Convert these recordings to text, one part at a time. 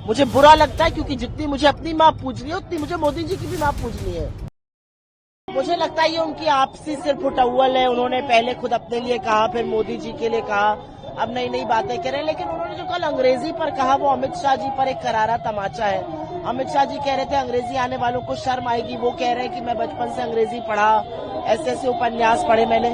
मुझे बुरा लगता है क्योंकि जितनी मुझे अपनी माँ पूजनी है उतनी मुझे मोदी जी की भी माँ पूजनी है। मुझे लगता है ये उनकी आपसी सिर्फ उटव्वल है। उन्होंने पहले खुद अपने लिए कहा, फिर मोदी जी के लिए कहा, अब नई नई बातें करें। लेकिन उन्होंने जो कल अंग्रेजी पर कहा वो अमित शाह जी पर एक करारा तमाचा है। अमित शाह जी कह रहे थे अंग्रेजी आने वालों को शर्म आएगी। वो कह रहे हैं कि मैं बचपन से अंग्रेजी पढ़ा, ऐसे उपन्यास पढ़े मैंने।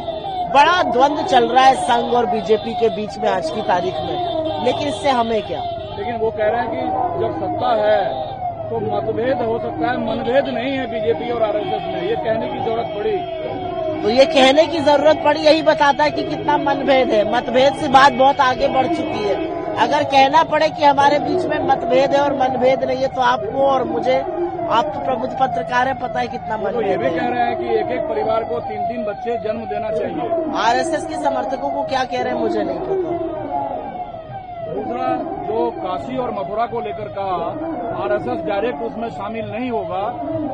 बड़ा द्वंद्व चल रहा है संघ और बीजेपी के बीच में आज की तारीख में। लेकिन इससे हमें क्या। लेकिन वो कह रहे हैं कि जब सत्ता है तो मतभेद हो सकता है, मनभेद नहीं है बीजेपी और आरएसएस में। ये कहने की जरूरत पड़ी तो ये कहने की जरूरत पड़ी, यही बताता है कि कितना मनभेद है। मतभेद से बात बहुत आगे बढ़ चुकी है। अगर कहना पड़े कि हमारे बीच में मतभेद है और मनभेद नहीं है तो आपको और मुझे, आप तो प्रबुद्ध पत्रकार है, पता है कितना मनभेद है। ये भी कह रहे हैं कि एक एक परिवार को 3-3 बच्चे जन्म देना चाहिए। आरएसएस के समर्थकों को क्या कह रहे हैं मुझे नहीं पता। दूसरा, जो काशी और मथुरा को लेकर कहा, आरएसएस डायरेक्ट उसमें शामिल नहीं होगा,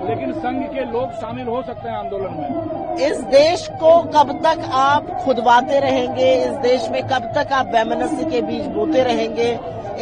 लेकिन संघ के लोग शामिल हो सकते हैं आंदोलन में। इस देश को कब तक आप खुदवाते रहेंगे? इस देश में कब तक आप वैमनस्य के बीज बोते रहेंगे?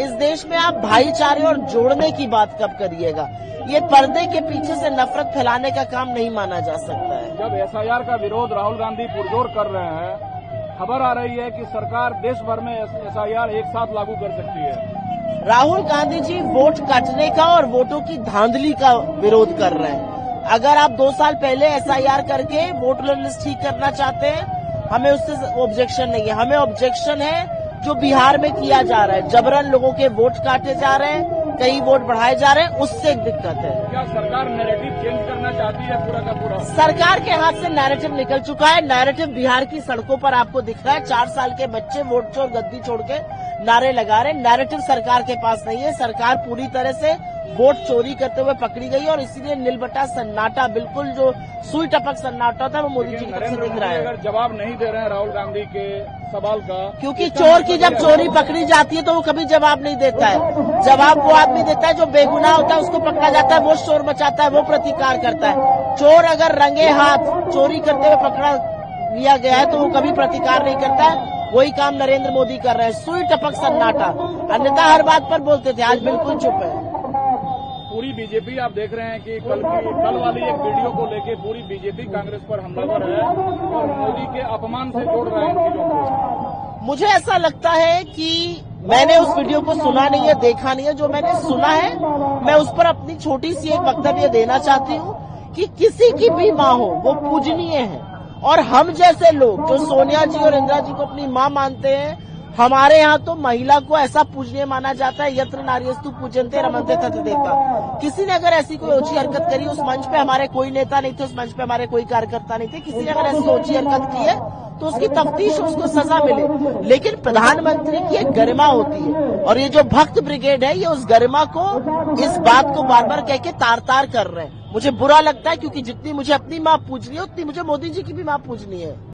इस देश में आप भाईचारे और जोड़ने की बात कब करिएगा? ये पर्दे के पीछे से नफरत फैलाने का काम नहीं माना जा सकता है। जब एसआईआर का विरोध राहुल गांधी पुरजोर कर रहे हैं, खबर आ रही है कि सरकार देश भर में एसआईआर एक साथ लागू कर सकती है। राहुल गांधी जी वोट काटने का और वोटों की धांधली का विरोध कर रहे हैं। अगर आप 2 साल पहले एसआईआर करके वोटर लिस्ट ठीक करना चाहते हैं, हमें उससे ऑब्जेक्शन नहीं है। हमें ऑब्जेक्शन है जो बिहार में किया जा रहा है, जबरन लोगों के वोट काटे जा रहे हैं, कई वोट बढ़ाए जा रहे हैं, उससे एक दिक्कत है। क्या सरकार नैरेटिव चेंज करना चाहती है पूरा का पूरा? सरकार के हाथ से नैरेटिव निकल चुका है। नैरेटिव बिहार की सड़कों पर आपको दिख रहा है। 4 साल के बच्चे वोट चोर गद्दी छोड़ के नारे लगा रहे हैं। नैरेटिव सरकार के पास नहीं है। सरकार पूरी तरह से वोट चोरी करते हुए पकड़ी गई और इसीलिए नीलबटा सन्नाटा, बिल्कुल जो सुई टपक सन्नाटा था वो मोदी जी की तरफ से दिख रहा है। अगर जवाब नहीं दे रहे हैं राहुल गांधी के सवाल का, क्योंकि चोर की जब चोरी पकड़ी जाती है तो वो कभी जवाब नहीं देता है। जवाब वो आदमी देता है जो बेगुनाह होता है, उसको पकड़ा जाता है, वो शोर मचाता है, वो प्रतिकार करता है। चोर अगर रंगे हाथ चोरी करते हुए पकड़ा लिया गया है तो वो कभी प्रतिकार नहीं करता है। वही काम नरेंद्र मोदी कर रहे हैं, सुई टपक सन्नाटा। अन्यथा हर बात पर बोलते थे, आज बिल्कुल चुप है। पूरी बीजेपी आप देख रहे हैं कि कल वाली एक वीडियो को लेके पूरी बीजेपी कांग्रेस पर हमलावर है और मोदी के अपमान से जोड़ रहे हैं इन चीजों को। मुझे ऐसा लगता है कि मैंने उस वीडियो को सुना नहीं है, देखा नहीं है। जो मैंने सुना है मैं उस पर अपनी छोटी सी एक वक्तव्य देना चाहती हूँ कि किसी की भी माँ हो वो पूजनीय है और हम जैसे लोग जो सोनिया जी और इंदिरा जी को अपनी माँ मानते हैं, हमारे यहाँ तो महिला को ऐसा पूजनीय माना जाता है, यत्र नार्यस्तु पूजन्ते रमन्ते तत्र देवता। किसी ने अगर ऐसी कोई ओछी हरकत करी, उस मंच पे हमारे कोई नेता नहीं थे, उस मंच पे हमारे कोई कार्यकर्ता नहीं थे, किसी ने अगर ऐसी ओछी हरकत की है तो उसकी तफ्तीश, उसको सजा मिले। लेकिन प्रधानमंत्री की एक गरिमा होती है और ये जो भक्त ब्रिगेड है ये उस गरिमा को, इस बात को बार बार कह के तार तार कर रहे हैं। मुझे बुरा लगता है क्योंकि जितनी मुझे अपनी माँ पूजनी है उतनी मुझे मोदी जी की भी माँ पूजनी है।